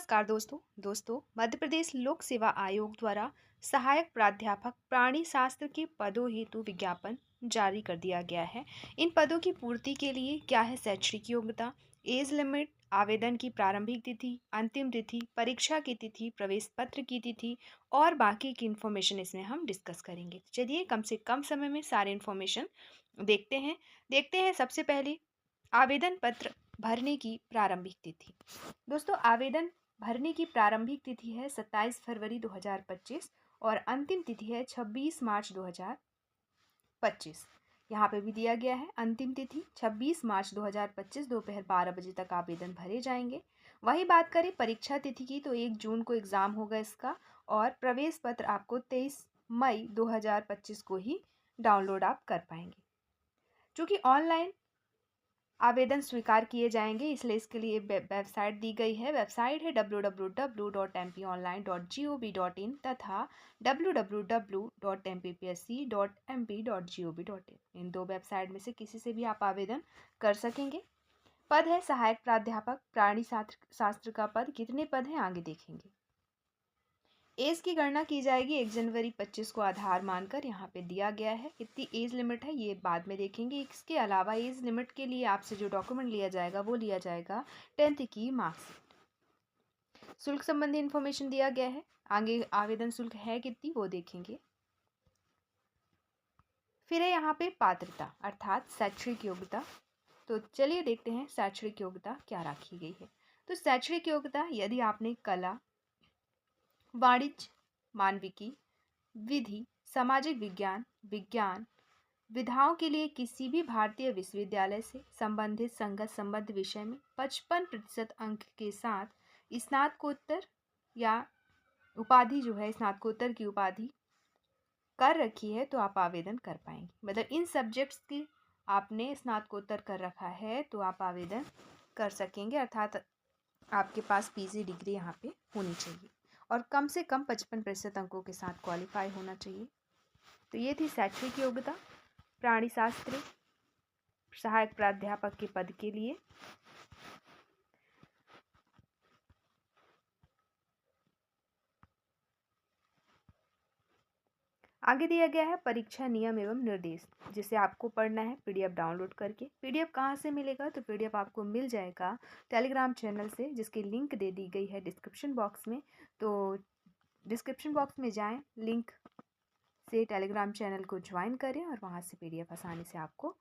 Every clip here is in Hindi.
नमस्कार दोस्तों मध्य प्रदेश लोक सेवा आयोग द्वारा सहायक प्राध्यापक प्राणी शास्त्र के पदों हेतु विज्ञापन जारी कर दिया गया है। इन पदों की पूर्ति के लिए क्या है शैक्षणिक योग्यता, एज लिमिट, आवेदन की प्रारंभिक तिथि, अंतिम तिथि, परीक्षा की तिथि, प्रवेश पत्र की तिथि और बाकी की इन्फॉर्मेशन इसमें हम डिस्कस करेंगे। चलिए कम से कम समय में सारे इन्फॉर्मेशन देखते हैं सबसे पहले आवेदन पत्र भरने की प्रारंभिक तिथि। दोस्तों आवेदन भरने की प्रारंभिक तिथि है 27 फरवरी 2025 और अंतिम तिथि है 26 मार्च 2025। यहाँ पे भी दिया गया है अंतिम तिथि 26 मार्च 2025 दोपहर 12 बजे तक आवेदन भरे जाएंगे। वही बात करें परीक्षा तिथि की तो 1 जून को एग्ज़ाम होगा इसका और प्रवेश पत्र आपको 23 मई 2025 को ही डाउनलोड आप कर पाएंगे। चूँकि ऑनलाइन आवेदन स्वीकार किए जाएंगे इसलिए इसके लिए वेबसाइट दी गई है। वेबसाइट है www.mponline.gov.in तथा www.mppsc.mp.gov.in। इन दो वेबसाइट में से किसी से भी आप आवेदन कर सकेंगे। पद है सहायक प्राध्यापक प्राणी शास्त्र का पद। कितने पद हैं आगे देखेंगे। एज की गणना की जाएगी 1 जनवरी 25 को आधार मानकर। यहाँ पे दिया गया है कितनी एज लिमिट है ये बाद में देखेंगे। इसके अलावा एज लिमिट के लिए आपसे जो डॉक्यूमेंट लिया जाएगा वो लिया जाएगा 10th की मार्कशीट। शुल्क संबंधी इन्फॉर्मेशन दिया गया है। आगे आवेदन शुल्क है कितनी वो देखेंगे। फिर है यहाँ पे पात्रता अर्थात शैक्षणिक योग्यता। तो चलिए देखते हैं शैक्षणिक योग्यता क्या रखी गई है। तो शैक्षणिक योग्यता यदि आपने कला, वाणिज्य, मानविकी, विधि, सामाजिक विज्ञान विधाओं के लिए किसी भी भारतीय विश्वविद्यालय से संबंधित संगत संबद्ध विषय में 55% अंक के साथ स्नातकोत्तर या उपाधि जो है स्नातकोत्तर की उपाधि कर रखी है तो आप आवेदन कर पाएंगे। मतलब इन सब्जेक्ट्स की आपने स्नातकोत्तर कर रखा है तो आप आवेदन कर सकेंगे। अर्थात आपके पास पीजी डिग्री यहाँ पे होनी चाहिए और कम से कम 55% अंकों के साथ क्वालिफाई होना चाहिए। तो ये थी शैक्षणिक योग्यता प्राणी शास्त्र सहायक प्राध्यापक के पद के लिए। आगे दिया गया है परीक्षा नियम एवं निर्देश जिसे आपको पढ़ना है पीडीएफ डाउनलोड करके। पीडीएफ कहाँ से मिलेगा तो पीडीएफ आपको मिल जाएगा टेलीग्राम चैनल से जिसकी लिंक दे दी गई है डिस्क्रिप्शन बॉक्स में। तो डिस्क्रिप्शन बॉक्स में जाएं, लिंक से टेलीग्राम चैनल को ज्वाइन करें और वहाँ से पीडीएफ आसानी से आपको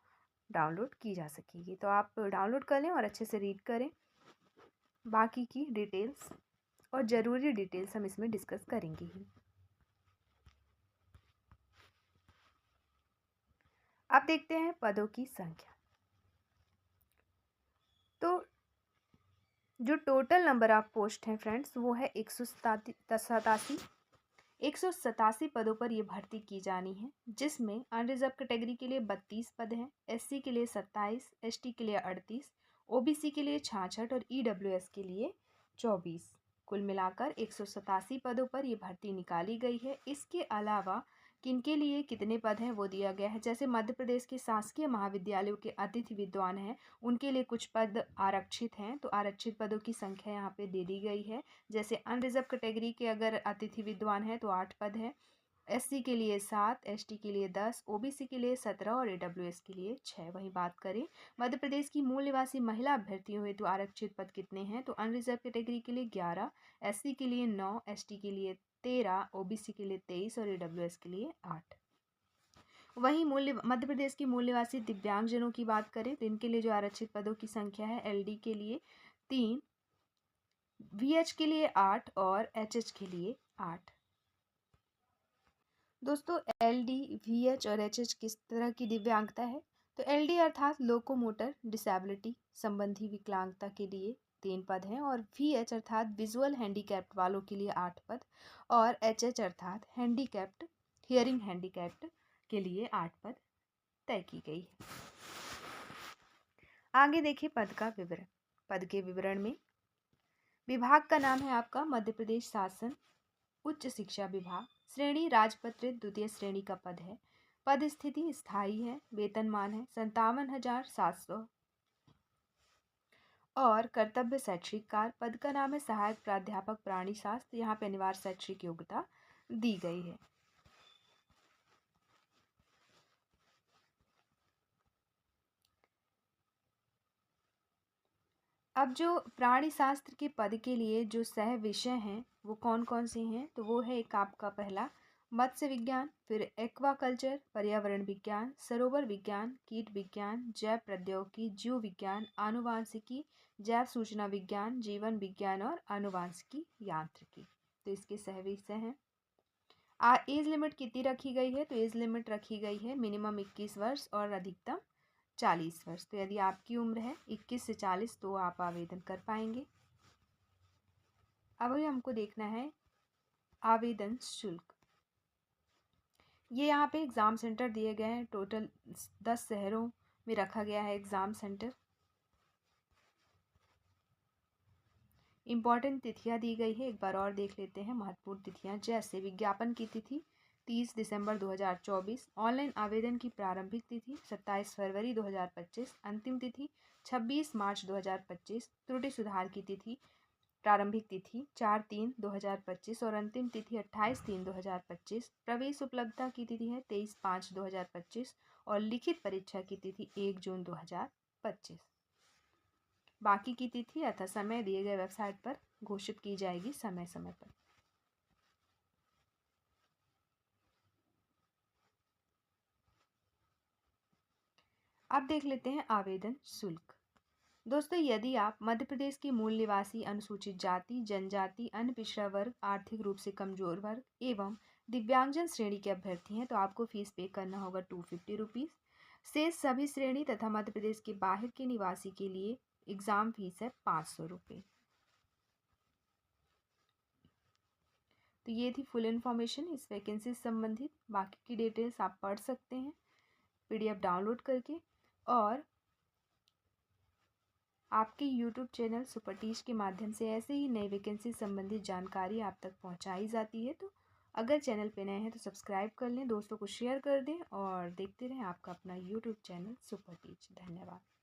डाउनलोड की जा सकेगी। तो आप डाउनलोड कर लें और अच्छे से रीड करें। बाकी की डिटेल्स और ज़रूरी डिटेल्स हम इसमें डिस्कस करेंगे ही। अब देखते हैं पदों की संख्या। तो जो टोटल नंबर ऑफ पोस्ट हैं फ्रेंड्स वो है 187 पदों पर ये भर्ती की जानी है जिसमें अनरिजर्व कैटेगरी के लिए 32 पद हैं, एससी के लिए 27, एसटी के लिए 38, ओबीसी के लिए 66 और ईडब्ल्यूएस के लिए 24। कुल मिलाकर 187 पदों पर ये भर्ती निकाली गई है। इसके अलावा किनके लिए कितने पद हैं वो दिया गया है। जैसे मध्य प्रदेश के शासकीय महाविद्यालयों के अतिथि विद्वान हैं उनके लिए कुछ पद आरक्षित हैं तो आरक्षित पदों की संख्या यहाँ पे दे दी गई है। जैसे अनरिजर्व कैटेगरी के अगर अतिथि विद्वान हैं तो 8 पद है, एससी के लिए 7, एसटी के लिए 10, ओबीसी के लिए 17 और ईडब्ल्यूएस के लिए 6। वही बात करें मध्य प्रदेश की मूल निवासी महिला अभ्यर्थियों हेतु आरक्षित पद कितने हैं तो अनरिजर्व कैटेगरी के लिए 11, एससी के लिए 9, एसटी के लिए 13, ओबीसी के लिए 23 और ईडब्ल्यूएस के लिए 8। वहीं मध्य प्रदेश की मूल निवासी दिव्यांगजनों की बात करें तो इनके लिए जो आरक्षित पदों की संख्या है एलडी के लिए 3, वीएच के लिए 8 और एचएच के लिए 8। दोस्तों एलडी, वीएच और एचएच किस तरह की दिव्यांगता है तो एलडी अर्थात लोकोमोटर डिसेबिलिटी संबंधी विकलांगता के लिए 3 पद हैं और वीएच अर्थात विजुअल हैंडीकैप्ड वालों के लिए 8 पद और एचएच अर्थात हैंडीकैप्ड हियरिंग हैंडीकैप्ड के लिए 8 पद तय की गई है। आगे देखिए पद का विवरण। पद के विवरण में विभाग का नाम है आपका मध्य प्रदेश शासन उच्च शिक्षा विभाग। श्रेणी राजपत्रित द्वितीय श्रेणी का पद है। पद स्थिति स्थायी है। वेतनमान है 57,700 और कर्तव्य शैक्षिक कार्य पद का नाम है सहायक प्राध्यापक प्राणी शास्त्र। यहाँ पे अनिवार्य शैक्षिक योग्यता दी गई है। अब जो प्राणी शास्त्र के पद के लिए जो सह विषय हैं वो कौन कौन से हैं, तो वो है एक आपका पहला मत्स्य विज्ञान, फिर एक्वाकल्चर पर्यावरण विज्ञान, सरोवर विज्ञान, कीट विज्ञान, जैव प्रौद्योगिकी, जीव विज्ञान, आनुवांशिकी, जैव सूचना विज्ञान, जीवन विज्ञान और आनुवांशिकी यांत्रिकी। तो इसके सह विषय हैं। एज लिमिट कितनी रखी गई है, तो एज लिमिट रखी गई है मिनिमम 21 वर्ष और अधिकतम 40 वर्ष। तो यदि आपकी उम्र है 21 से 40 तो आप आवेदन कर पाएंगे। अब अभी हमको देखना है आवेदन शुल्क। ये यहाँ पे एग्ज़ाम सेंटर दिए गए हैं। टोटल 10 शहरों में रखा गया है एग्ज़ाम सेंटर। इम्पॉर्टेंट तिथियाँ दी गई है, एक बार और देख लेते हैं महत्वपूर्ण तिथियाँ। जैसे विज्ञापन की तिथि 30 दिसंबर 2024, ऑनलाइन आवेदन की प्रारंभिक तिथि 27 फरवरी 2025, अंतिम तिथि 26 मार्च 2025, त्रुटि सुधार की तिथि प्रारंभिक तिथि 4/3/2025 और अंतिम तिथि 28/3/2025। प्रवेश उपलब्धता की तिथि है 23/5/2025 और लिखित परीक्षा की तिथि 1 जून 2025। बाकी की तिथि अथवा समय दिए गए वेबसाइट पर घोषित की जाएगी समय समय पर। अब देख लेते हैं आवेदन शुल्क। दोस्तों, यदि आप मध्य प्रदेश के मूल निवासी, अनुसूचित जाति जनजाति, अन्य पिछड़ा वर्ग, आर्थिक रूप से कमजोर वर्ग एवं दिव्यांगजन श्रेणी के अभ्यर्थी हैं तो आपको फीस पे करना होगा 250 रुपीज़। शेष सभी श्रेणी तथा मध्य प्रदेश के बाहर के निवासी के लिए एग्ज़ाम फीस है 500 रुपये। तो ये थी फुल इन्फॉर्मेशन इस वैकेंसी से संबंधित। बाकी की डिटेल्स आप पढ़ सकते हैं PDF डाउनलोड करके। और आपके YouTube चैनल सुपर टीच के माध्यम से ऐसे ही नई वैकेंसी संबंधित जानकारी आप तक पहुंचाई जाती है। तो अगर चैनल पे नए हैं तो सब्सक्राइब कर लें, दोस्तों को शेयर कर दें और देखते रहें आपका अपना YouTube चैनल सुपर टीच। धन्यवाद।